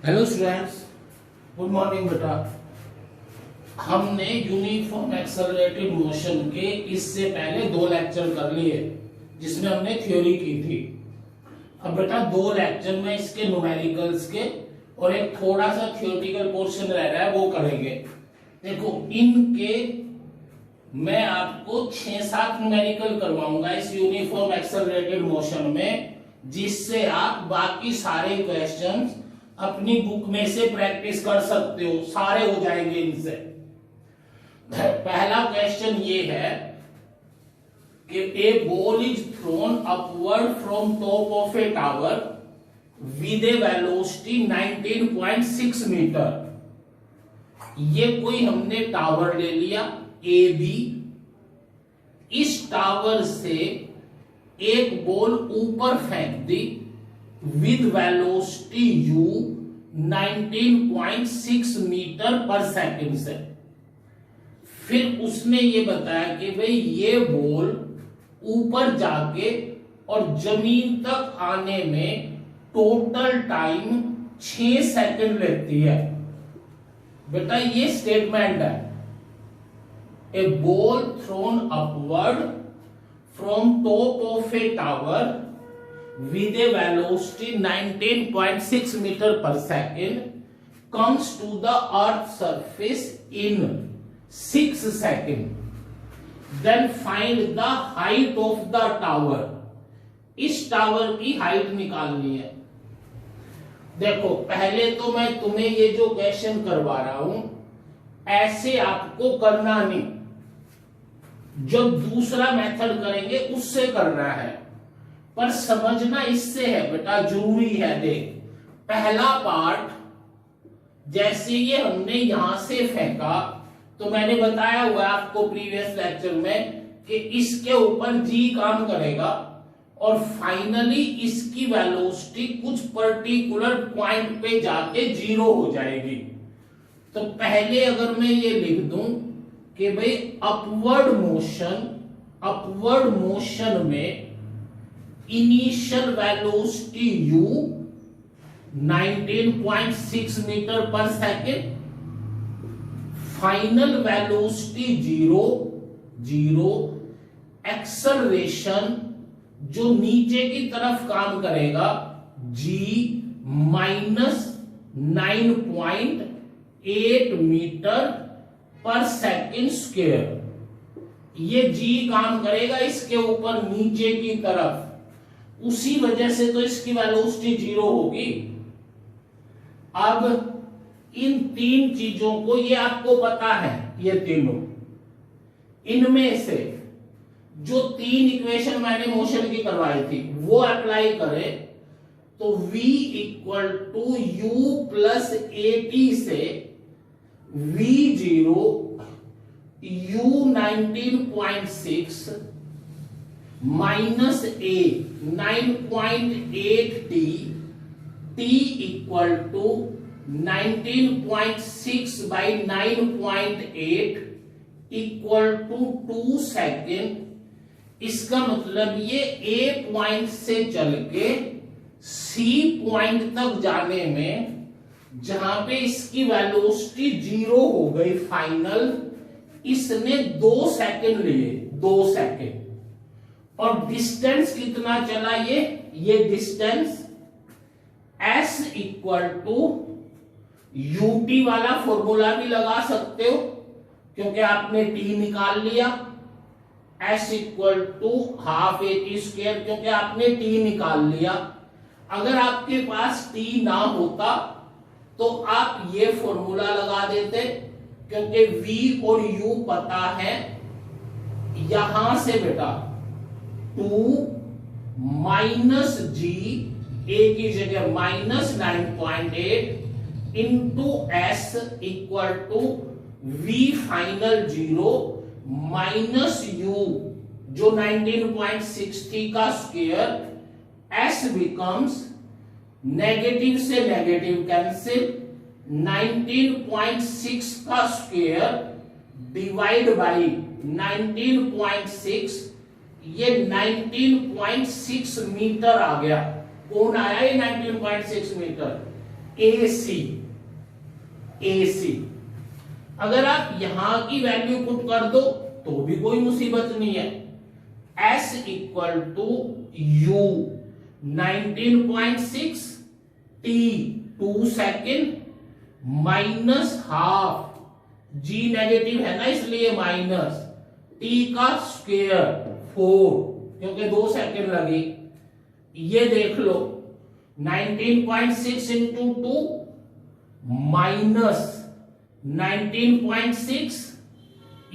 Hello students, good morning बेटा। हमने uniform accelerated motion के इससे पहले 2 लेक्चर कर लिए जिसमें हमने थ्योरी की थी। अब बेटा 2 लेक्चर में इसके न्यूमेरिकल्स के और एक थोड़ा सा थियोरेटिकल पोर्शन रह रहा है, वो करेंगे। देखो इनके मैं आपको 6-7 न्यूमेरिकल करवाऊंगा इस यूनिफॉर्म एक्सेलरेटेड मोशन में, जिससे आप बाकी सारे क्वेश्चंस अपनी बुक में से प्रैक्टिस कर सकते हो, सारे हो जाएंगे इनसे। पहला क्वेश्चन ये है कि a ball is thrown upward from top of a tower with a velocity 19.6 metre. ये कोई हमने टावर ले लिया ए बी, इस टावर से एक बॉल ऊपर फेंक दी विद वेलोसिटी u 19.6 मीटर पर सेकंड से। फिर उसने ये बताया कि भाई ये बॉल ऊपर जाके और जमीन तक आने में टोटल टाइम 6 सेकंड लेती है। बेटा ये स्टेटमेंट है, a ball thrown upward from top of a tower with a velocity 19.6 meter per second comes to the earth surface in 6 seconds. Then find the height of the tower. इस tower की height निकालनी है। देखो पहले तो मैं तुम्हें ये जो क्वेश्चन करवा रहा हूं ऐसे आपको करना नहीं, जो दूसरा मेथड करेंगे उससे करना है, पर समझना इससे है बेटा, जरूरी है। देख पहला पार्ट जैसे ये हमने यहां से फेंका तो मैंने बताया हुआ आपको प्रीवियस लेक्चर में कि इसके ऊपर जी काम करेगा और फाइनली इसकी वेलोसिटी कुछ पर्टिकुलर पॉइंट पे जाके 0 हो जाएगी। तो पहले अगर मैं ये लिख दूं कि भाई अपवर्ड मोशन में इनिशियल वेलोसिटी u 19.6 मीटर पर सेकेंड, फाइनल वेलोसिटी 0, एक्सेलरेशन जो नीचे की तरफ काम करेगा g माइनस 9.8 मीटर पर सेकेंड स्क्वायर। ये g काम करेगा इसके ऊपर नीचे की तरफ, उसी वजह से तो इसकी वेलोसिटी 0 होगी। अब इन 3 चीजों को ये आपको पता है, ये तीनों, इनमें से जो 3 इक्वेशन मैंने मोशन की करवाई थी वो अप्लाई करें तो v equal to u plus at से v0 u 19.6 minus a 9.8 t equal to 19.6 by 9.8 equal to 2 second. इसका मतलब ये a पॉइंट से चल के c पॉइंट तक जाने में जहां पे इसकी वेलोसिटी 0 हो गई फाइनल, इसने 2 सेकेंड लिए, 2 सेकेंड। और डिस्टेंस कितना चला ये distance s equal to ut वाला फॉर्मूला भी लगा सकते हो क्योंकि आपने t निकाल लिया, s equal to half at square क्योंकि आपने t निकाल लिया। अगर आपके पास t ना होता तो आप ये फॉर्मूला लगा देते क्योंकि v और u पता है। यहां से बेटा 2 माइनस जी, ए की जगह minus 9.8 into s equal to v final 0 minus u जो 19.6 थी का स्क्वायर, एस बिकम्स नेगेटिव से नेगेटिव कैंसिल, 19.6 का स्क्वायर डिवाइड बाई 19.6, ये 19.6 मीटर आ गया। कौन आया ये 19.6 मीटर? AC। AC अगर आप यहां की वैल्यू पुट कर दो तो भी कोई मुसीबत नहीं है। S equal to U 19.6 T 2 second minus half, G negative है ना इसलिए माइनस, T का स्क्वायर 4 क्योंकि 2 सेकेंड लगे। ये देख लो 19.6 इंटू 2 माइनस 19.6,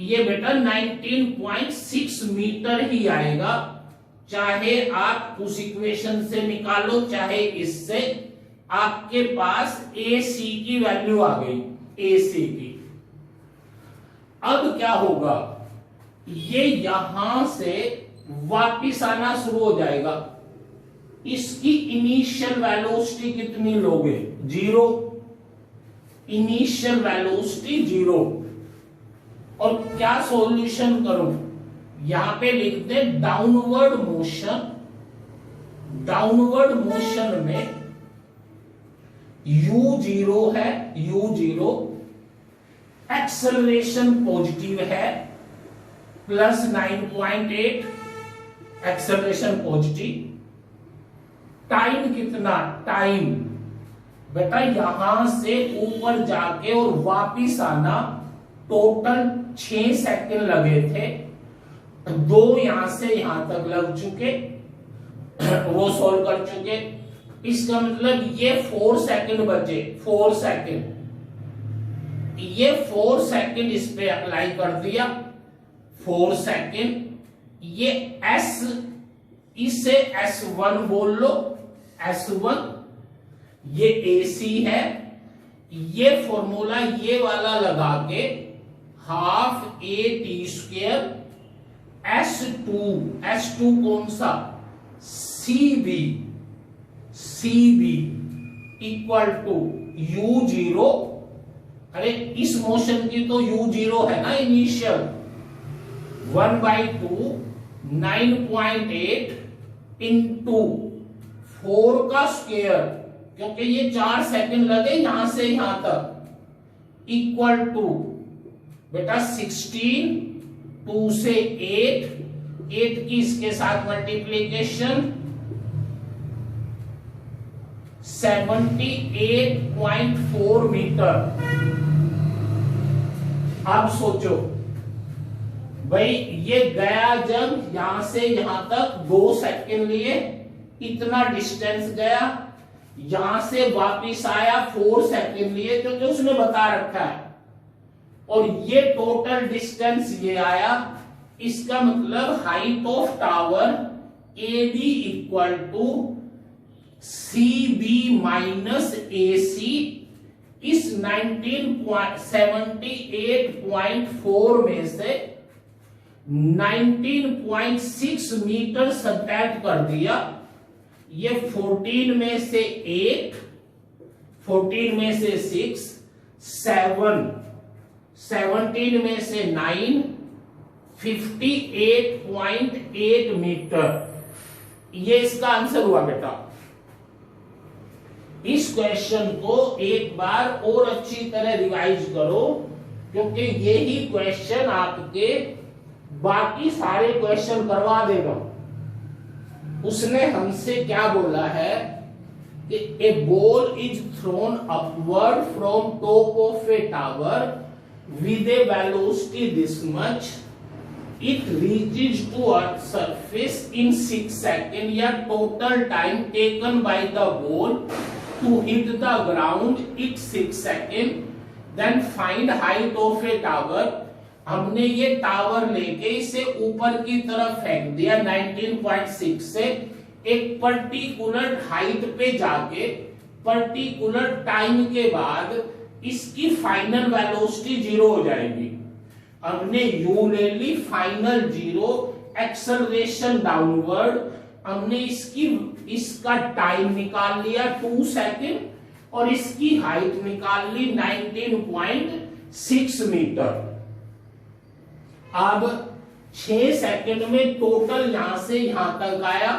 ये बेटा 19.6 मीटर ही आएगा, चाहे आप उस इक्वेशन से निकालो चाहे इससे। आपके पास AC की वैल्यू आ गई, AC की। अब क्या होगा, ये यहां से वापिस आना शुरू हो जाएगा। इसकी इनिशियल वेलोसिटी कितनी लोगे, 0, इनिशियल वेलोसिटी 0। और क्या सॉल्यूशन करूं, यहां पे लिख दे डाउनवर्ड मोशन। डाउनवर्ड मोशन में u0 है, u0 एक्सेलरेशन पॉजिटिव है प्लस 9.8, एक्सेलरेशन पॉजिटिव। टाइम कितना, टाइम बेटा यहां से ऊपर जाके और वापिस आना टोटल 6 सेकंड लगे थे, 2 यहां से यहां तक लग चुके, वो सॉल्व कर चुके। इसका मतलब ये 4 सेकंड बचे, 4 सेकंड, ये 4 सेकंड इस पे अप्लाई कर दिया, 4 सेकंड। ये S, इसे S1 बोल लो, S1, ये AC है। ये फॉर्मूला ये वाला लगा के हाफ AT² S2 कौन सा, CB इक्वल टू U0। अरे इस मोशन की तो U0 है ना इनिशियल, 1/2 9.8 इंटू 4 का स्क्वायर, क्योंकि ये 4 सेकंड लगे यहां से यहां तक, इक्वल टू बेटा 16, 2 से 8 की इसके साथ मल्टीप्लीकेशन 78.4 मीटर। अब सोचो भाई, ये गया जब यहां से यहां तक 2 सेकंड लिए, इतना डिस्टेंस गया, यहां से वापिस आया 4 सेकंड लिए, क्योंकि उसने बता रखा है, और ये टोटल डिस्टेंस ये आया। इसका मतलब height of tower AD equal to CB minus AC। इस 78.4 में से 19.6 मीटर सब्ट्रैक्ट कर दिया, ये 14 में से 8, 14 में से 6, 7, 17 में से 9, 58.8 मीटर। ये इसका आंसर हुआ बेटा। इस क्वेश्चन को एक बार और अच्छी तरह रिवाइज करो, क्योंकि यही क्वेश्चन आपके बाकी सारे क्वेश्चन करवा देगा। उसने हमसे क्या बोला है कि a ball is thrown upward from top of a tower with a velocity this much, it reaches to earth surface in 6 seconds, या total time taken by the ball to hit the ground it 6 seconds, then find height of a tower। हमने ये tower लेके इसे ऊपर की तरफ फेंक दिया 19.6 से, एक पर्टिकुलर हाइट पे जाके पर्टिकुलर टाइम के बाद इसकी फाइनल वेलोसिटी 0 हो जाएगी। हमने U ले ली, फाइनल 0, एक्सेलरेशन डाउनवर्ड। हमने इसका टाइम निकाल लिया 2 सेकंड, और इसकी हाइट निकाल ली 19.6 मीटर। अब 6 सेकंड में टोटल यहां से यहां तक आया।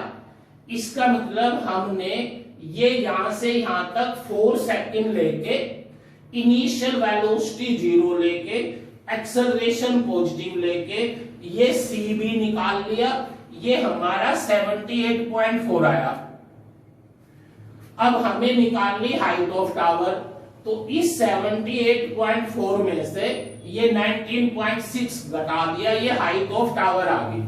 इसका मतलब हमने ये यहां से यहां तक 4 सेकंड लेके इनिशियल वेलोसिटी 0 लेके एक्सेलरेशन पॉजिटिव लेके ये सी भी निकाल लिया, ये हमारा 78.4 आया। अब हमें निकालनी हाइट ऑफ टावर, तो इस 78.4 में से ये 19.6 घटा दिया, ये हाइट ऑफ टावर आ गई।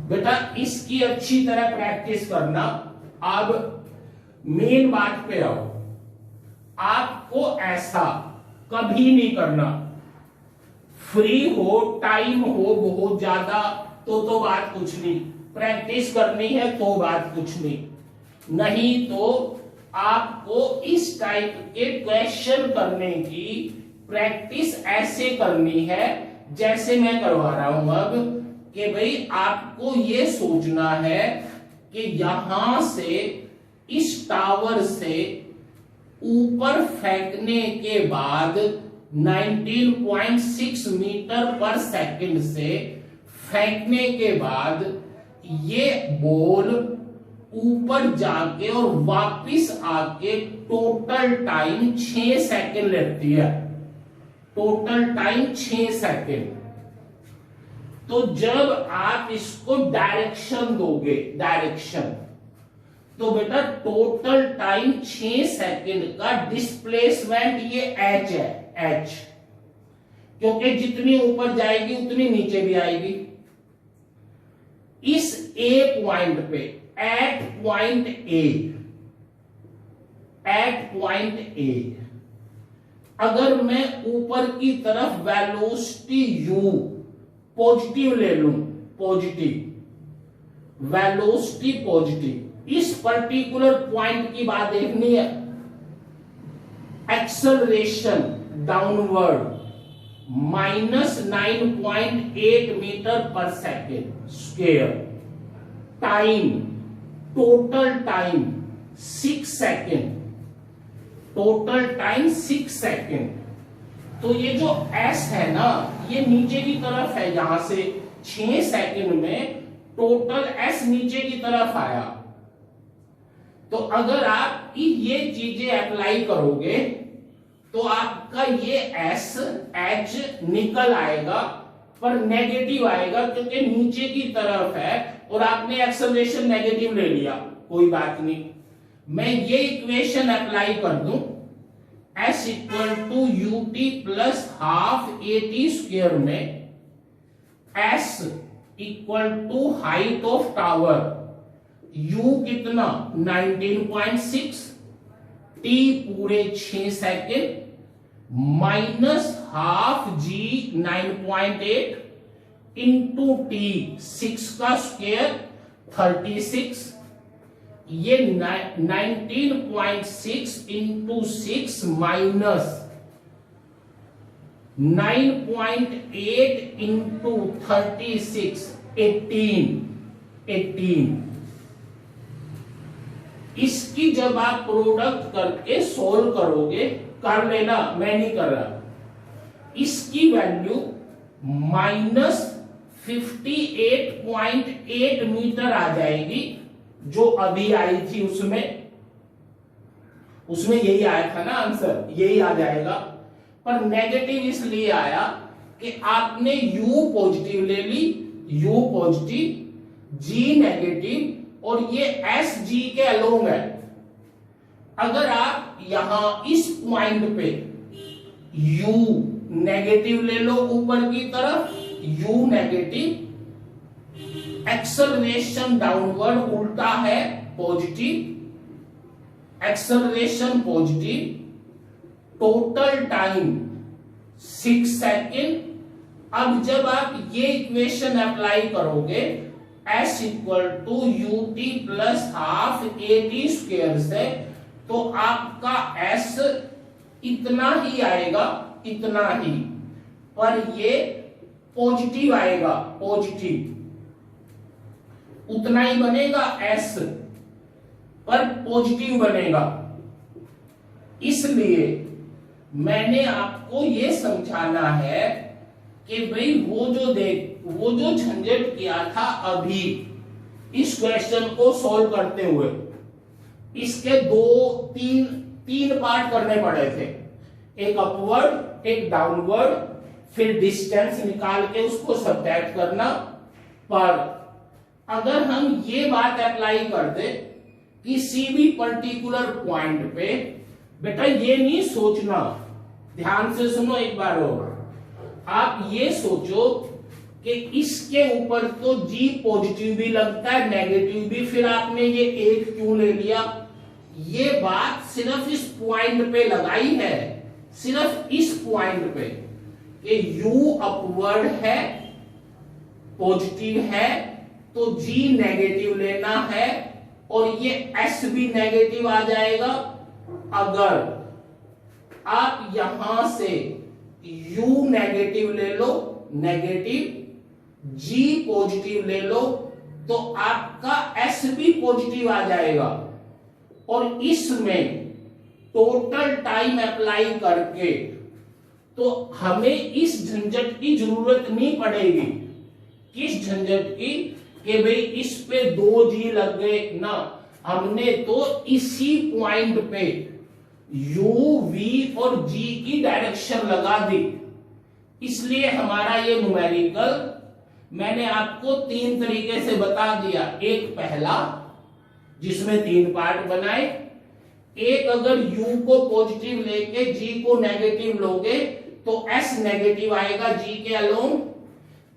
बेटा इसकी अच्छी तरह प्रैक्टिस करना। अब मेन बात पे आओ, आपको ऐसा कभी नहीं करना, फ्री हो टाइम हो बहुत ज्यादा तो बात कुछ नहीं, प्रैक्टिस करनी है तो बात कुछ नहीं, नहीं तो आपको इस टाइप के क्वेश्चन करने की प्रैक्टिस ऐसे करनी है जैसे मैं करवा रहा हूं अब, कि भाई आपको ये सोचना है कि यहां से इस टावर से ऊपर फेंकने के बाद 19.6 मीटर पर सेकंड से फेंकने के बाद ये बॉल ऊपर जाके और वापिस आके टोटल टाइम 6 सेकंड लगती है, टोटल टाइम 6 सेकंड। तो जब आप इसको डायरेक्शन दोगे, डायरेक्शन, तो बेटा टोटल टाइम 6 सेकंड का डिस्प्लेसमेंट ये h है, h, क्योंकि जितनी ऊपर जाएगी उतनी नीचे भी आएगी। इस A पॉइंट पे, एट पॉइंट A, अगर मैं ऊपर की तरफ वेलोसिटी u पॉजिटिव ले लूं, पॉजिटिव वेलोसिटी पॉजिटिव, इस पर्टिकुलर पॉइंट की बात देखनी है। एक्सेलरेशन डाउनवर्ड -9.8 मीटर पर second square, time, total time 6 second, total time 6 second. तो ये जो S है ना, ये नीचे की तरफ है, यहां से 6 सेकेंड में टोटल S नीचे की तरफ आया। तो अगर आप ये चीजें अप्लाई करोगे तो आपका ये S H निकल आएगा, पर नेगेटिव आएगा क्योंकि नीचे की तरफ है और आपने एक्सेलरेशन नेगेटिव ले लिया, कोई बात नहीं। मैं ये इक्वेशन अप्लाई कर दूं, S equal to ut plus half AT square में S equal to height of tower, U कितना 19.6, T पूरे 6 second minus half G 9.8 into T 6 का स्क्वायर 36, ये 19.6 इंटू 6 माइनस 9.8 इंटू 36 18। इसकी जब आप प्रोडक्ट करके सोल्व करोगे, कर लेना, मैं नहीं कर रहा, इसकी वैल्यू -58.8 मीटर आ जाएगी, जो अभी आई थी उसमें यही आया था ना आंसर, यही आ जाएगा। पर नेगेटिव इसलिए आया कि आपने U पॉजिटिव ले ली, U पॉजिटिव, G नेगेटिव, और ये S G के अलोंग है। अगर आप यहां इस पॉइंट पे U नेगेटिव ले लो ऊपर की तरफ, U नेगेटिव, एक्सेलरेशन डाउनवर्ड उल्टा है positive, acceleration positive, total time 6 second. अब जब आप ये इक्वेशन अप्लाई करोगे S equal to ut plus half AT square से, तो आपका S इतना ही आएगा, इतना ही, पर ये पॉजिटिव आएगा, पॉजिटिव उतना ही बनेगा S, पर पॉजिटिव बनेगा। इसलिए मैंने आपको ये समझाना है कि भाई वो जो झंझट किया था अभी इस क्वेश्चन को सॉल्व करते हुए, इसके तीन पार्ट करने पड़े थे, एक अपवर्ड एक डाउनवर्ड, फिर डिस्टेंस निकाल के उसको सब्ट्रैक्ट करना। पर अगर हम ये बात अप्लाई कर दे किसी भी पर्टिकुलर पॉइंट पे, बेटा ये नहीं सोचना, ध्यान से सुनो एक बार और, आप ये सोचो कि इसके ऊपर तो जी पॉजिटिव भी लगता है नेगेटिव भी, फिर आपने ये एक क्यों ले लिया। ये बात सिर्फ इस पॉइंट पे लगाई है, सिर्फ इस पॉइंट पे कि यू अपवर्ड है पॉजिटिव है तो जी नेगेटिव लेना है, और ये एस भी नेगेटिव आ जाएगा। अगर आप यहां से यू नेगेटिव ले लो नेगेटिव, जी पॉजिटिव ले लो तो आपका एस भी पॉजिटिव आ जाएगा, और इसमें टोटल टाइम अप्लाई करके तो हमें इस झंझट की जरूरत नहीं पड़ेगी। किस झंझट की कि भाई इस पे 2G लग गए ना, हमने तो इसी पॉइंट पे U, V और G की डायरेक्शन लगा दी। इसलिए हमारा ये न्यूमेरिकल मैंने आपको 3 तरीके से बता दिया। एक पहला जिसमें 3 पार्ट बनाए, एक अगर U को पॉजिटिव लेके G को नेगेटिव लोगे तो S नेगेटिव आएगा G के अलोंग,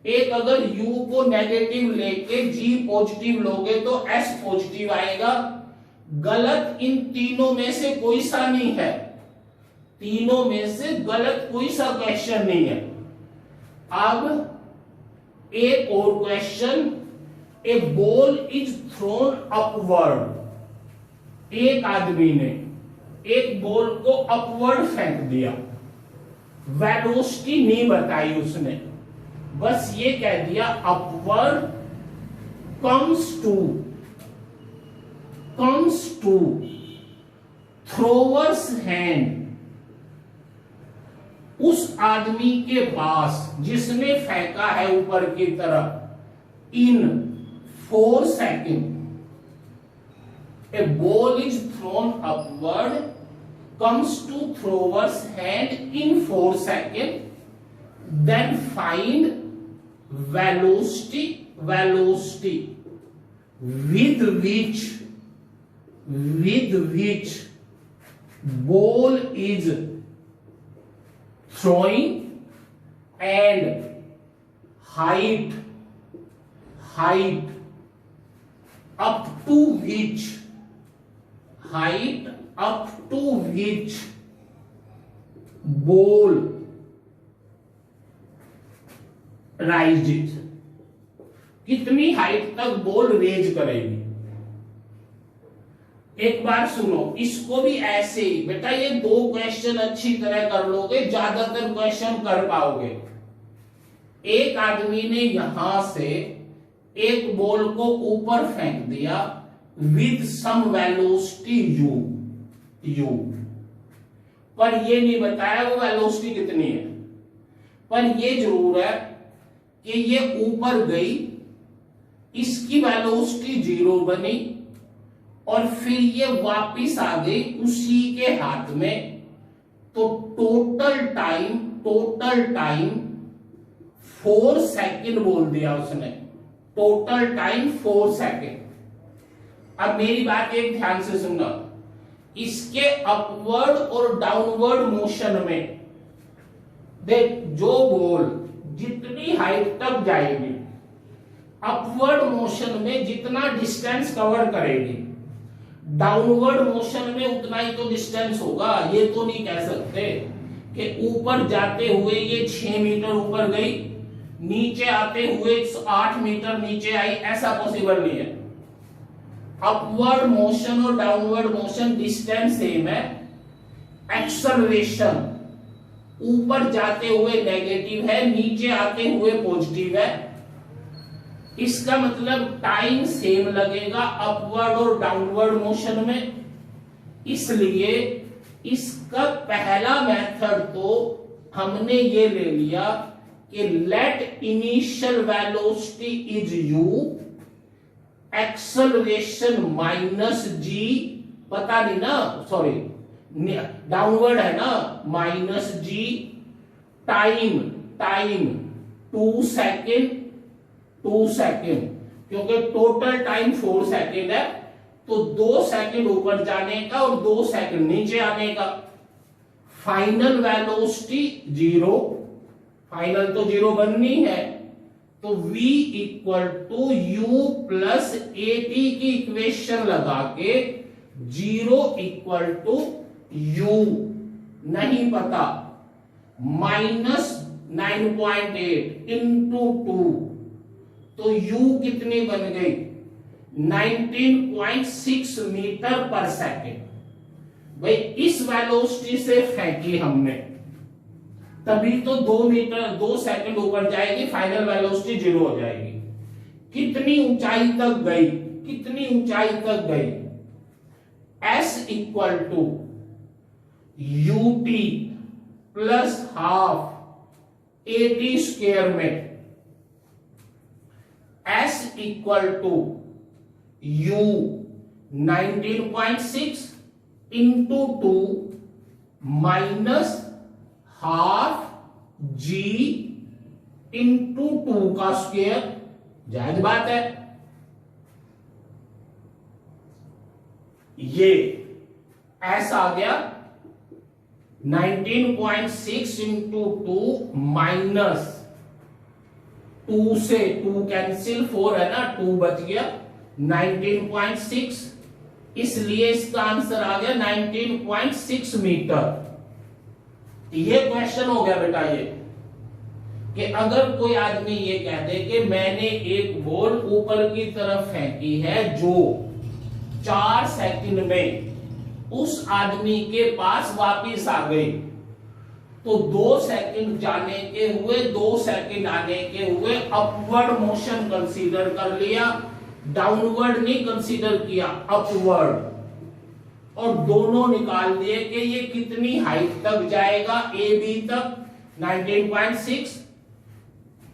एक अगर U को नेगेटिव लेके G पॉजिटिव लोगे तो S पॉजिटिव आएगा। गलत इन तीनों में से कोई सा नहीं है, तीनों में से गलत कोई सा क्वेश्चन नहीं है। अब एक और question, A ball is thrown upward. एक आदमी ने एक बॉल को अपवर्ड फेंक दिया, वेलोसिटी नहीं बताई उसने, बस ये कह दिया upward comes to throwers hand. उस आदमी के पास जिसने फेंका है ऊपर की तरफ, इन 4 second. A ball is thrown upward comes to thrower's hand in 4 seconds, then find velocity with which ball is throwing and height up to which ball rises, कितनी हाइट तक बॉल रेज करेगी। एक बार सुनो, इसको भी ऐसे ही बेटा, ये 2 क्वेश्चन अच्छी तरह कर लोगे, ज्यादातर क्वेश्चन कर पाओगे। एक आदमी ने यहां से एक बॉल को ऊपर फेंक दिया विद सम वेलोसिटी u, पर ये नहीं बताया वो वेलोसिटी कितनी है, पर ये जरूर है कि ये ऊपर गई, इसकी वेलोसिटी 0 बनी, और फिर ये वापिस आ गई उसी के हाथ में, तो टोटल टाइम 4 सेकंड बोल दिया उसने, टोटल टाइम 4 सेकंड। अब मेरी बात एक ध्यान से सुनना, इसके अपवर्ड और डाउनवर्ड मोशन में देख, जो बॉल जितनी हाइट तक जाएगी, अपवर्ड मोशन में जितना डिस्टेंस कवर करेगी, डाउनवर्ड मोशन में उतना ही तो डिस्टेंस होगा। ये तो नहीं कह सकते कि ऊपर जाते हुए ये 6 मीटर ऊपर गई, नीचे आते हुए 8 मीटर नीचे आई, ऐसा पॉसिबल नहीं है। अपवर्ड मोशन और डाउनवर्ड मोशन डिस्टेंस सेम है, एक्सेलरेशन ऊपर जाते हुए नेगेटिव है, नीचे आते हुए पॉजिटिव है, इसका मतलब टाइम सेम लगेगा अपवर्ड और डाउनवर्ड मोशन में। इसलिए इसका पहला मेथड तो हमने ये ले लिया कि let initial velocity is u, acceleration -g पता नहीं ना, सॉरी डाउनवर्ड है ना, माइनस जी टाइम 2 सेकेंड, क्योंकि टोटल टाइम 4 सेकेंड है, तो 2 सेकेंड ऊपर जाने का और 2 सेकेंड नीचे आने का। फाइनल वेलोसिटी 0, फाइनल तो 0 बननी है, तो v equal to u plus a t की इक्वेशन लगा के 0 इक्वल टू यू नहीं पता, माइनस 9.8 इंटू 2, तो u कितनी बन गई 19.6 मीटर पर सेकेंड। भाई इस वेलोसिटी से फेंकी हमने, तभी तो 2 सेकंड ऊपर जाएगी, फाइनल वेलोसिटी 0 हो जाएगी। कितनी ऊंचाई तक गई, कितनी ऊंचाई तक गई, s equal to u t plus half a t square में, s equal to u 19.6 into 2 minus half g into 2 का स्क्वायर, जायज बात है। ये ऐसा आ गया 19.6 इंटू 2 माइनस 2 से 2 कैंसिल, 4 है ना, 2 बच गया 19.6, इसलिए इसका आंसर आ गया 19.6 मीटर। ये क्वेश्चन हो गया बेटा ये, कि अगर कोई आदमी ये कह दे कि मैंने एक बॉल ऊपर की तरफ फेंकी है जो 4 सेकंड में उस आदमी के पास वापिस आ गई, तो 2 सेकंड जाने के हुए 2 सेकंड आने के हुए अपवर्ड मोशन कंसीडर कर लिया, डाउनवर्ड नहीं कंसीडर किया, अपवर्ड, और दोनों निकाल दिए कि ये कितनी हाइट तक जाएगा, ए बी तक 19.6,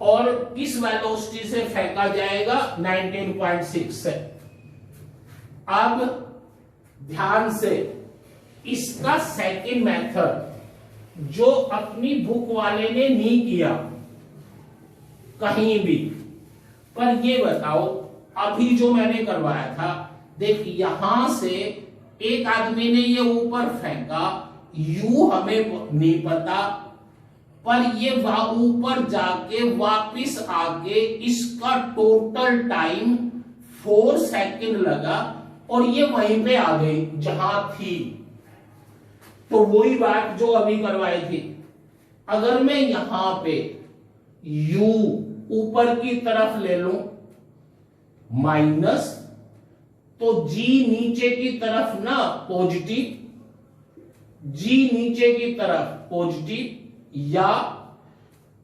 और किस वेलोसिटी से फेंका जाएगा 19.6 से। अब ध्यान से इसका सेकंड मेथड जो अपनी बुक वाले ने नहीं किया कहीं भी, पर ये बताओ अभी जो मैंने करवाया था, देख यहां से एक आदमी ने ये ऊपर फेंका, यू हमें नहीं पता, पर ये ऊपर जाके वापिस आके इसका टोटल टाइम 4 सेकंड लगा, और ये वहीं पे आ गई जहां थी। तो वही बात जो अभी करवाई थी, अगर मैं यहां पे u ऊपर की तरफ ले लूं माइनस, तो g नीचे की तरफ ना पॉजिटिव, g नीचे की तरफ पॉजिटिव, या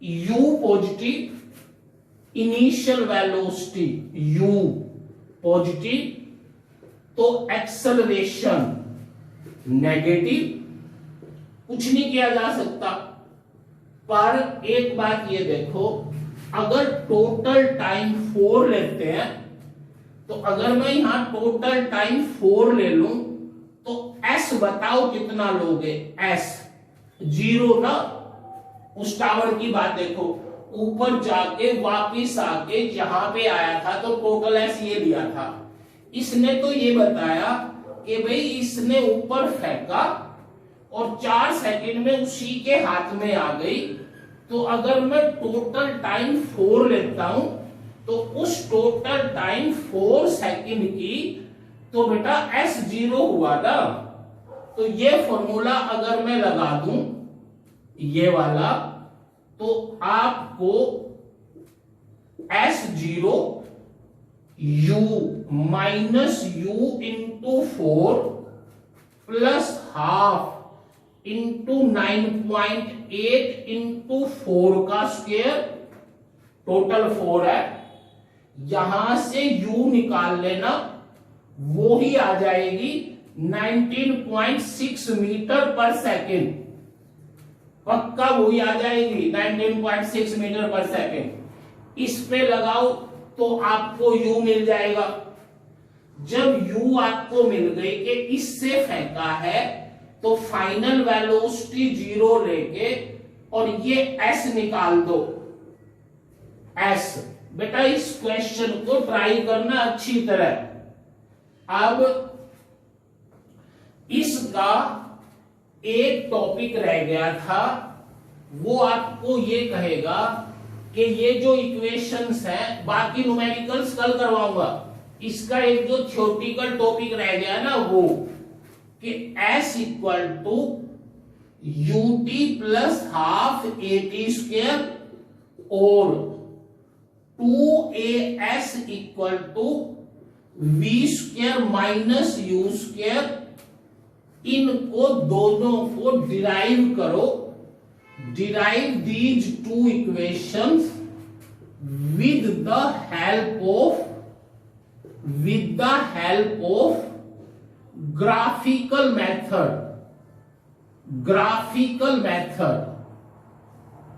u positive, initial velocity u positive, तो एक्सेलरेशन नेगेटिव, कुछ नहीं किया जा सकता। पर एक बात ये देखो, अगर टोटल टाइम 4 लेते हैं, तो अगर मैं यहां टोटल टाइम 4 ले लूं, तो s बताओ कितना लोगे, s 0 ना। उस टावर की बात देखो, ऊपर जाके वापिस आके यहां पे आया था, तो टोटल s ये दिया था। इसने तो ये बताया कि भाई इसने ऊपर फेंका और 4 सेकंड में उसी के हाथ में आ गई, तो अगर मैं टोटल टाइम 4 लेता हूं, तो उस टोटल टाइम 4 सेकंड की तो बेटा s 0 हुआ ना। तो ये फॉर्मूला अगर मैं लगा दूं ये वाला, तो आपको s0 u minus u into 4 plus half into 9.8 into 4 का स्क्वायर, टोटल 4 है, यहां से u निकाल लेना, वो ही आ जाएगी 19.6 मीटर पर सेकेंड, पक्का वही आ जाएगी 19.6 मीटर पर सेकेंड। इस पे लगाओ तो आपको u मिल जाएगा, जब u आपको मिल गई कि इससे फेंका है तो फाइनल वेलोसिटी 0 लेके और ये s निकाल दो। s बेटा इस क्वेश्चन को ट्राई करना अच्छी तरह। अब इसका एक टॉपिक रह गया था, वो आपको ये कहेगा कि ये जो इक्वेशंस हैं, बाकी न्यूमेरिकल्स कल करवाऊंगा, इसका एक जो थ्योरेटिकल टॉपिक रह गया ना वो कि s equal to ut plus half at square और 2as equal to v square minus u square, इनको दोनों को डिराइव करो। Derive these two equations with the help of graphical method.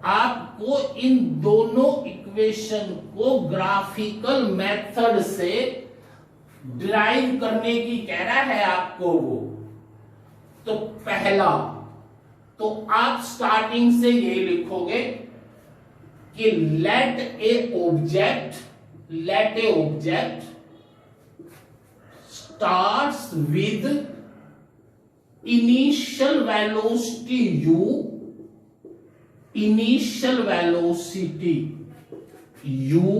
आपको इन दोनों इक्वेशन को ग्राफिकल मेथड से डिराइव करने की कह रहा है आपको वो। तो पहला तो आप स्टार्टिंग से ये लिखोगे कि let a object starts with initial velocity u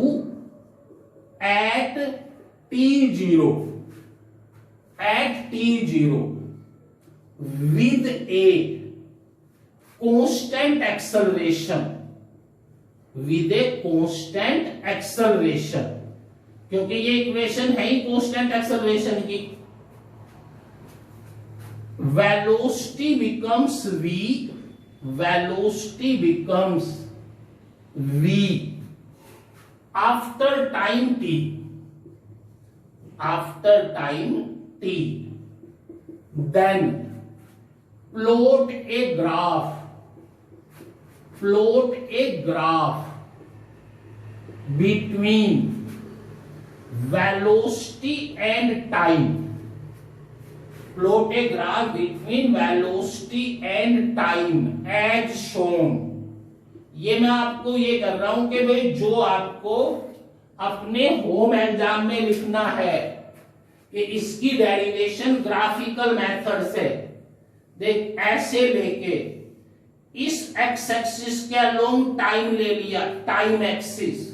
at t0 with a constant acceleration, क्योंकि ये इक्वेशन है ही कांस्टेंट एक्सेलरेशन की। Velocity becomes v after time t, then plot a graph between velocity and time as shown। ये मैं आपको ये कर रहा हूं कि भाई जो आपको अपने होम एग्जाम में लिखना है कि इसकी डेरिवेशन ग्राफिकल मेथड से देख ऐसे लेके इस एक्स एक्सिस के अलोंग टाइम ले लिया, टाइम एक्सिस,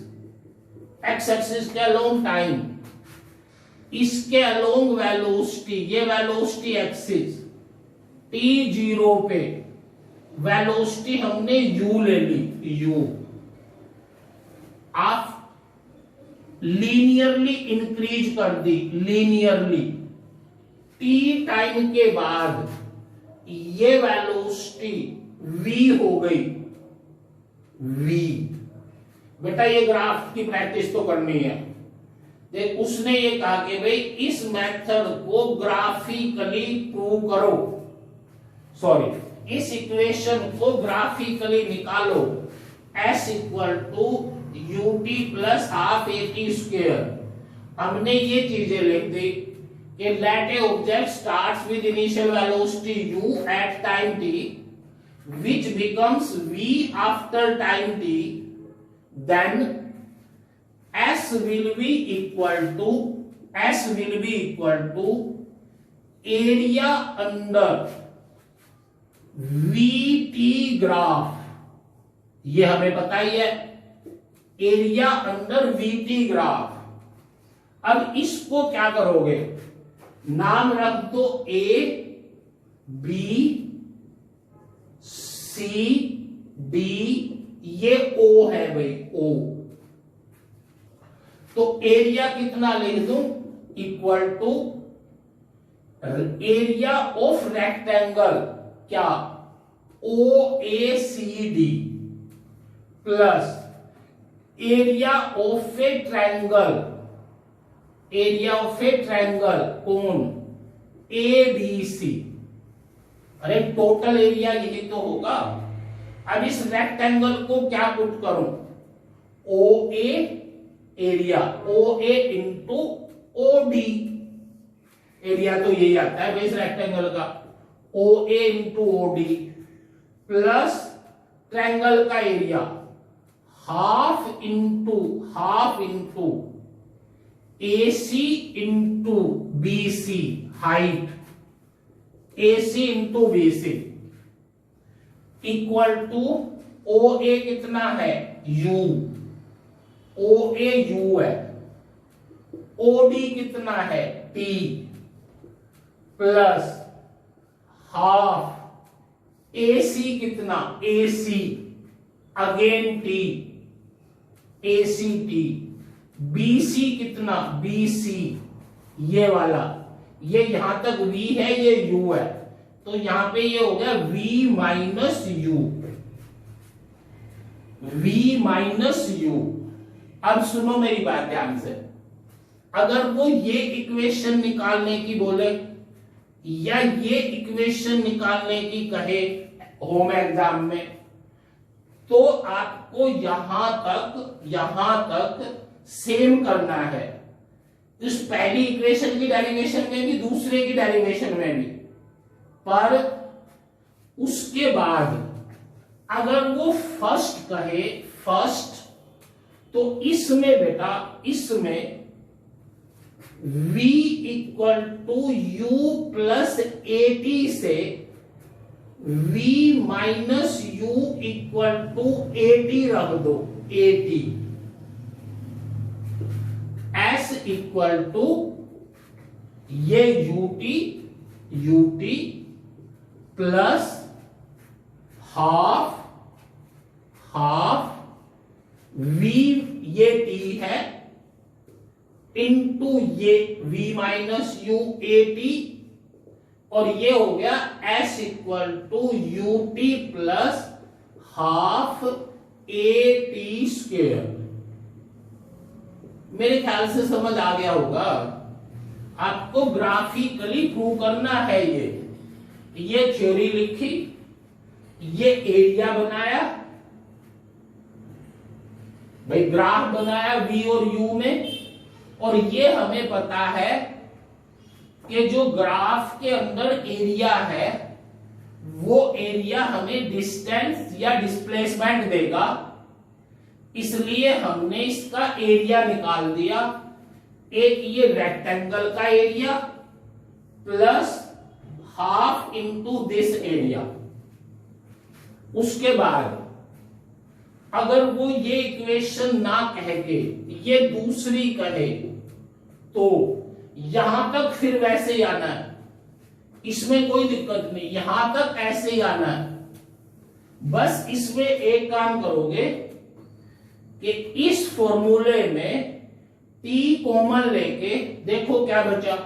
एक्स एक्सिस के अलोंग टाइम, इसके अलोंग वेलोसिटी, ये वेलोसिटी एक्सिस, t0 पे वेलोसिटी हमने u ले ली, u आप लीनियरली इंक्रीज कर दी, लीनियरली t टाइम के बाद ये वेलोसिटी v हो गई, v। बेटा ये ग्राफ की प्रैक्टिस तो करनी है। देख उसने ये कहा कि भाई इस मेथड को ग्राफिकली प्रूव करो, इस इक्वेशन को ग्राफिकली निकालो। s equal to ut plus half at square. हमने ये चीजें लिख दी कि let a object starts with initial velocity u at time t which becomes v after time t, then s will be equal to area under vt graph. ये हमें पता ही है, एरिया अंडर vt ग्राफ। अब इसको क्या करोगे, नाम रख दो a b c d, ये o है भाई, o। तो एरिया कितना लिख दूं, equal to area of rectangle, क्या OACD plus area of a triangle, कौन ABC। अरे टोटल एरिया यही तो होगा। अब इस रेक्टेंगल को क्या पुट करूं, OA area, OA into OD, area तो यही आता है भाई इस रेक्टेंगल का, O A into O D plus triangle का area half into A C into B C, height A C into B C equal to O A कितना है यू, ओ ए यू है, ओ डी कितना है T plus half ए सी कितना ए see again T, ए C T, B C कितना B C ये वाला, ये यहां तक v है ये u है, तो यहां पे ये हो गया v minus you, v minus you. अब सुनो मेरी बात ध्यान से, अगर वो ये इक्वेशन निकालने की बोले या ये इक्वेशन निकालने की कहे होम एग्जाम में, तो आपको यहां तक सेम करना है, इस पहली इक्वेशन की डेरिवेशन में भी दूसरे की डेरिवेशन में भी। पर उसके बाद अगर वो फर्स्ट कहे फर्स्ट, तो इसमें बेटा इसमें v equal to u plus a t से v minus u equal to a t रख दो, a t s equal to ये यूटी प्लस हाफ v ये टी है इंटू ये v minus u a t, और ये हो गया s equal to u t plus half a t square. मेरे ख्याल से समझ आ गया होगा। आपको ग्राफिकली प्रूव करना है ये थ्योरी लिखी, ये एरिया बनाया भाई, ग्राफ बनाया v और u में, और ये हमें पता है कि जो ग्राफ के अंदर एरिया है वो एरिया हमें डिस्टेंस या डिस्प्लेसमेंट देगा, इसलिए हमने इसका एरिया निकाल दिया। एक ये रेक्टेंगल का area plus half into this area. उसके बाद अगर वो ये इक्वेशन ना कह के ये दूसरी कहे, तो यहां तक फिर वैसे ही आना है, इसमें कोई दिक्कत नहीं, यहां तक ऐसे ही आना है। बस इसमें एक काम करोगे कि इस फॉर्मूले में t कॉमन लेके देखो क्या बचा,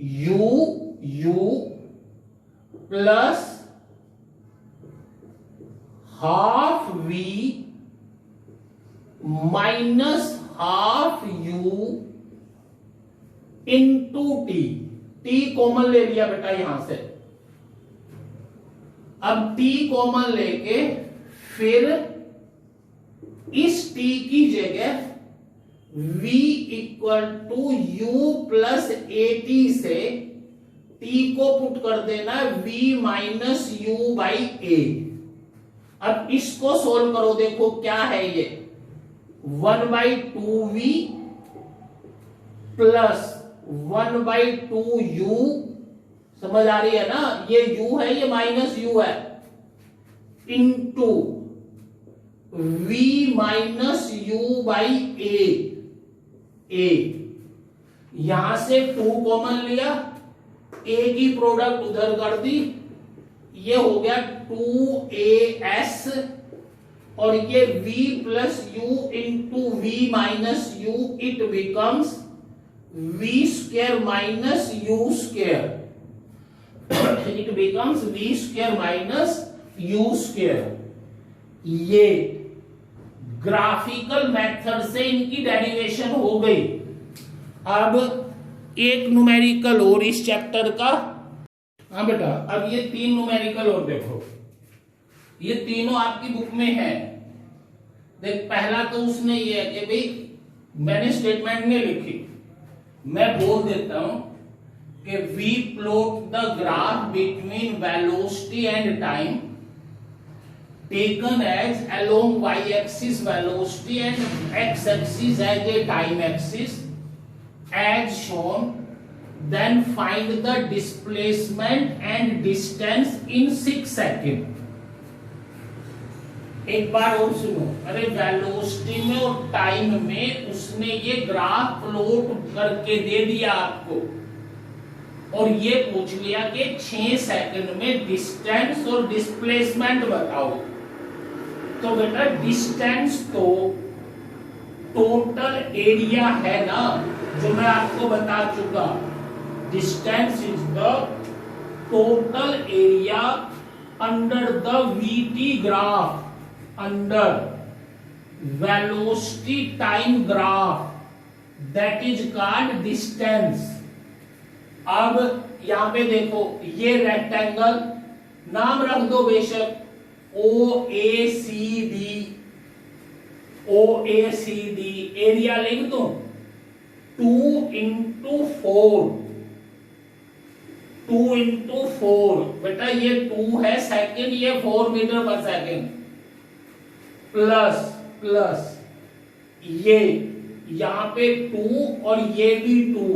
u plus half v minus half u into T common ले लिया बेटा यहां से। अब t कॉमन लेके फिर इस t की जगह v equal to u plus a t से t को पुट कर देना v minus u by a. अब इसको सोल्व करो, देखो क्या है ये 1/2v प्लस 1/2u, समझ आ रही है ना, ये u है ये माइनस u है, into v minus u by a. यहां से 2 कॉमन लिया, a की प्रोडक्ट उधर कर दी, ये हो गया 2as, और ये v plus you into v minus you, it becomes v square minus you square, it becomes v square minus you square. ये ग्राफिकल मेथड से इनकी डेरिवेशन हो गई। अब एक न्यूमेरिकल और इस चैप्टर का, हाँ बेटा, अब ये 3 न्यूमेरिकल और देखो, ये तीनों आपकी बुक में है। देख, पहला तो उसने ये है कि भाई मैंने स्टेटमेंट नहीं लिखी, मैं बोल देता हूं कि we plot the graph between velocity and time taken as along y-axis velocity and x-axis as a time axis as shown, then find the displacement and distance in 6 seconds. एक बार और सुनो, अरे वेलोसिटी में और टाइम में उसने ये graph plot करके दे दिया आपको और ये पूछ लिया कि 6 सेकंड में डिस्टेंस और डिस्प्लेसमेंट बताओ। तो बेटा डिस्टेंस तो टोटल एरिया है ना, जो मैं आपको बता चुका, distance is the total area under the VT graph, under velocity time graph, that is called distance. अब यहां पे देखो ये रेक्टेंगल, नाम रख दो बेशक ओ ए सी डी, ओ ए सी डी, एरिया लिख दो 2 into 4, 2 into 4, बेटा ये 2 है सेकंड, ये 4 मीटर पर सेकंड, प्लस ये यहां पे 2 और ये भी 2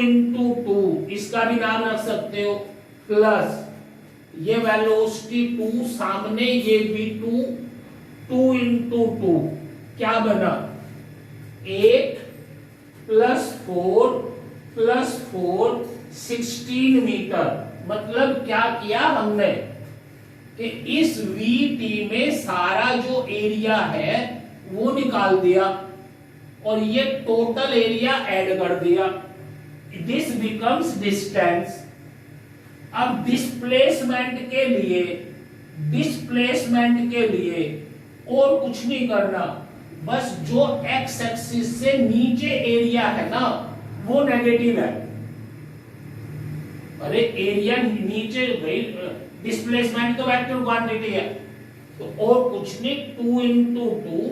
into 2, इसका भी नाम रख सकते हो, प्लस ये वेलोसिटी 2 सामने, ये भी 2 into 2, क्या बना 8 + 4 + 4 16 मीटर। मतलब क्या किया हमने कि इस VT में सारा जो एरिया है वो निकाल दिया और ये टोटल एरिया ऐड कर दिया, दिस बिकम्स डिस्टेंस। अब डिस्प्लेसमेंट के लिए और कुछ नहीं करना, बस जो एक्स एक्सिस से नीचे एरिया है ना वो नेगेटिव है। अरे एरिया नीचे भाई, डिस्प्लेसमेंट तो वेक्टर क्वांटिटी है, तो और कुछ नहीं, 2 into 2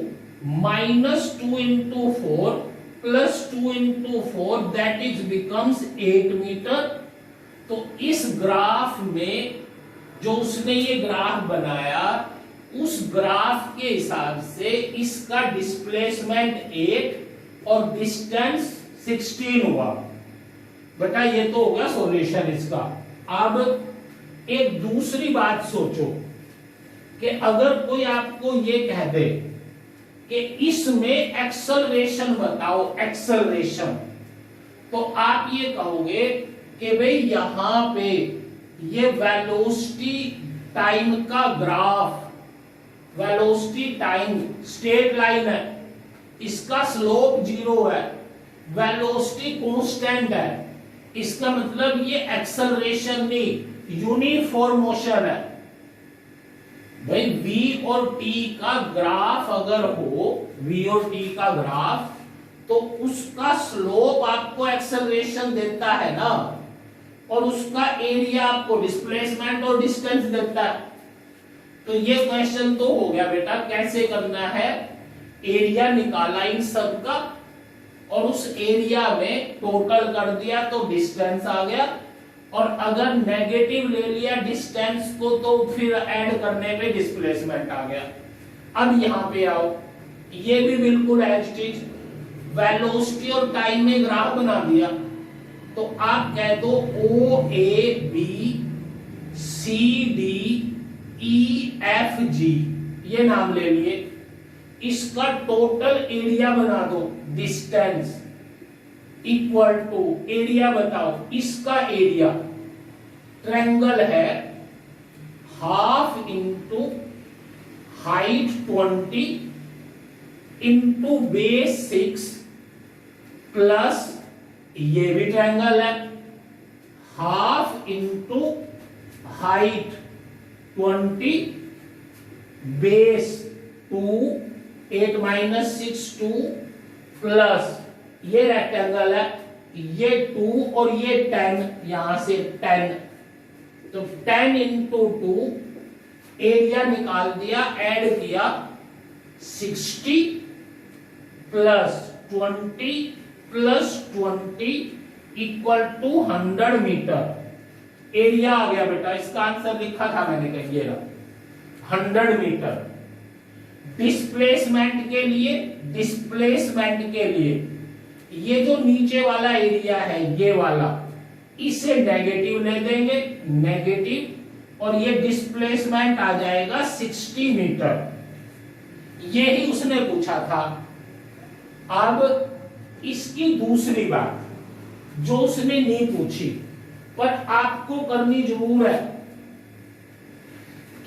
- 2 into 4 + 2 into 4, that is becomes 8 metre. तो इस ग्राफ में जो उसने ये ग्राफ बनाया, उस ग्राफ के हिसाब से इसका डिस्प्लेसमेंट 8 और डिस्टेंस 16 हुआ। बेटा ये तो होगा सॉल्यूशन इसका। अब एक दूसरी बात सोचो कि अगर कोई आपको ये कह दे कि इसमें एक्सेलरेशन बताओ, एक्सेलरेशन, तो आप ये कहोगे कि भाई यहां पे ये वेलोसिटी टाइम का graph, velocity time straight line है, इसका स्लोप 0 है, वेलोसिटी कांस्टेंट है, इसका मतलब ये एक्सेलरेशन नहीं, यूनिफॉर्म मोशन है। भाई v और t का ग्राफ अगर हो, v और t का ग्राफ, तो उसका स्लोप आपको एक्सेलरेशन देता है ना, और उसका एरिया आपको डिस्प्लेसमेंट और डिस्टेंस देता है। तो ये क्वेश्चन तो हो गया बेटा, कैसे करना है, एरिया निकाला इन सब का और उस एरिया में टोटल कर दिया तो डिस्टेंस आ गया, और अगर नेगेटिव ले लिया डिस्टेंस को तो फिर ऐड करने पे डिस्प्लेसमेंट आ गया। अब यहां पे आओ, ये भी बिल्कुल एज इट इज वेलोसिटी और टाइम में ग्राफ बना दिया, तो आप कह दो O A B C D E F G, ये नाम ले लिए, इसका टोटल एरिया बना दो, डिस्टेंस इक्वल टू एरिया बताओ, इसका एरिया ट्रायंगल है half into height 20 into base 6 plus ये भी ट्रायंगल है half into height 20 base 2 8 - 6 2 plus ये रेक्टेंगल है, ये 2 और ये 10, यहां से 10, तो 10 into 2 एरिया निकाल दिया, ऐड किया 60 + 20 + 20 इक्वल टू 100 मीटर। एरिया आ गया बेटा, इसका आंसर लिखा था मैंने कहीं, ये रहा 100 मीटर। डिस्प्लेसमेंट के लिए ये जो नीचे वाला एरिया है, ये वाला, इसे नेगेटिव ले देंगे, नेगेटिव, और ये डिस्प्लेसमेंट आ जाएगा 60 मीटर। यही उसने पूछा था। अब इसकी दूसरी बात जो उसने नहीं पूछी पर आपको करनी जरूर है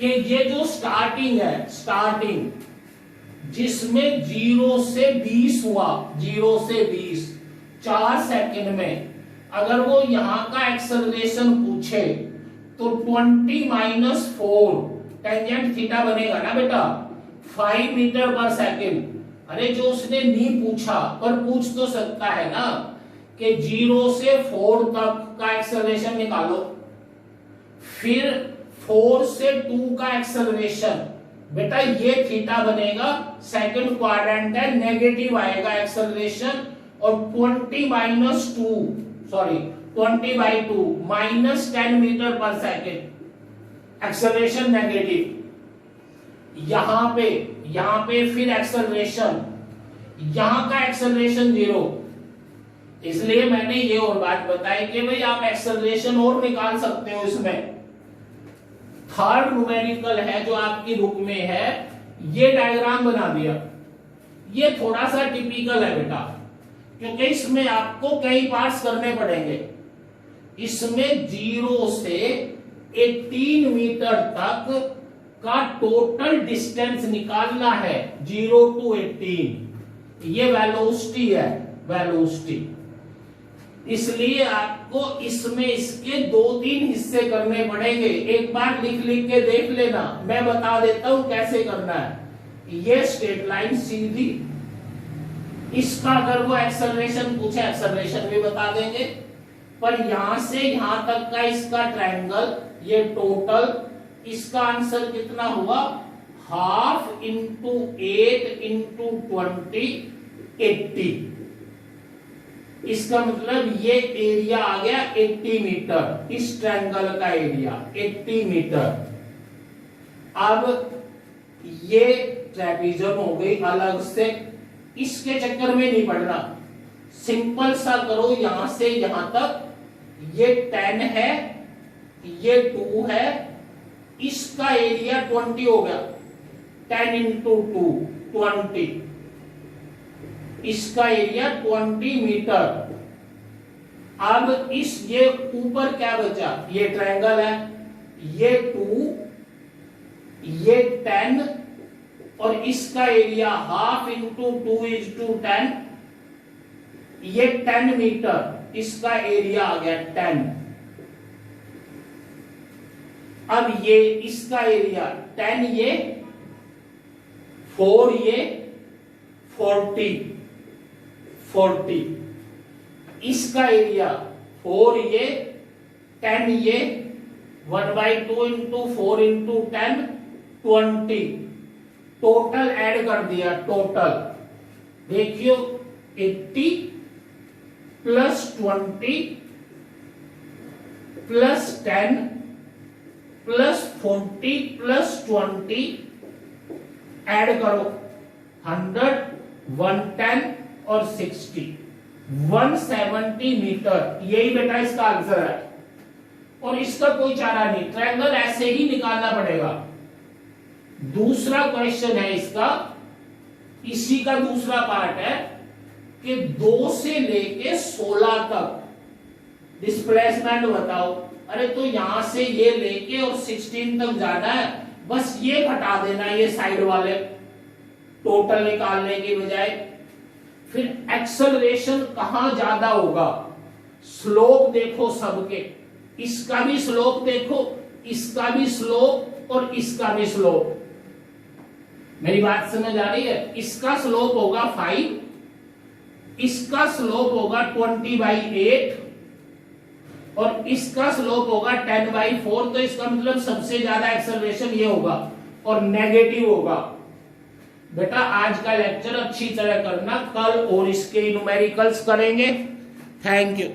कि ये जो स्टार्टिंग है, स्टार्टिंग जिसमें 0 से 20 हुआ, 0 से 20 4 सेकंड में, अगर वो यहां का एक्सेलरेशन पूछे तो 20-4 टेंजेंट थीटा बनेगा ना बेटा, 5 मीटर पर सेकंड। अरे जो उसने नहीं पूछा पर पूछ तो सकता है ना कि 0 से 4 तक का एक्सेलरेशन निकालो, फिर 4 से 2 का एक्सेलरेशन, बेटा ये थीटा बनेगा, सेकंड क्वाड्रेंट है, नेगेटिव आएगा एक्सेलरेशन, और 20/2 -10 मीटर पर सेकंड एक्सेलरेशन नेगेटिव। यहां पे फिर एक्सेलरेशन, यहां का एक्सेलरेशन 0। इसलिए मैंने ये और बात बताई कि भाई आप एक्सेलरेशन और निकाल सकते हो इसमें। थर्ड न्यूमेरिकल है जो आपकी बुक में है, ये डायग्राम बना दिया। ये थोड़ा सा टिपिकल है बेटा, क्योंकि इसमें आपको कई पार्ट्स करने पड़ेंगे। इसमें 0 से 18 मीटर तक का टोटल डिस्टेंस निकालना है, 0 to 18। ये वेलोसिटी है, वेलोसिटी। इसलिए आपको इसमें इसके 2-3 हिस्से करने पड़ेंगे। एक बार लिख के देख लेना, मैं बता देता हूं कैसे करना है। ये स्ट्रेट लाइन सीधी, इसका अगर वो एक्सेलरेशन पूछे, एक्सेलरेशन भी बता देंगे, पर यहां से यहां तक का इसका ट्रायंगल, ये टोटल, इसका आंसर कितना हुआ, 1/2 × 8 × 20 80। इसका मतलब ये एरिया आ गया 80 मीटर, इस ट्रायंगल का एरिया 80 मीटर। अब ये ट्रेपीजियम हो गई अलग से, इसके चक्कर में नहीं पड़ना, सिंपल सा करो। यहां से यहां तक ये 10 है, ये 2 है, इसका एरिया 20 हो गया, 10 × 2 20, इसका एरिया 20 मीटर। अब इस ये ऊपर क्या बचा, ये ट्रायंगल है, ये 2, ये 10, और इसका एरिया 1/2 × 2 = 10, ये 10 मीटर, इसका एरिया आ गया 10। अब ये इसका एरिया 10, ये 4, ये 40, इसका एरिया 4, ये 10, ये 1/2 × 4 × 10 20। टोटल ऐड कर दिया, टोटल देखियो 80 + 20 + 10 + 40 + 20 ऐड करो, 100, 110 और 60, 170 मीटर। यही बेटा इसका आंसर है, और इसका कोई चारा नहीं, ट्रायंगल ऐसे ही निकालना पड़ेगा। दूसरा क्वेश्चन है इसका, इसी का दूसरा पार्ट है कि 2 से लेके 16 तक डिस्प्लेसमेंट बताओ। अरे तो यहां से ये लेके और 16 तक जाना है, बस ये घटा देना, ये साइड वाले, टोटल निकालने की बजाय। फिर एक्सेलरेशन कहां ज्यादा होगा, स्लोप देखो सबके, इसका भी स्लोप देखो, इसका भी स्लोप और इसका भी स्लोप। मेरी बात समझ आ रही है? इसका स्लोप होगा 5, इसका स्लोप होगा 20/8 और इसका स्लोप होगा 10/4। तो इसका मतलब सबसे ज्यादा एक्सेलरेशन ये होगा और नेगेटिव होगा। बेटा आज का लेक्चर अच्छी तरह करना, कल और इसके न्यूमेरिकल्स करेंगे। Thank you.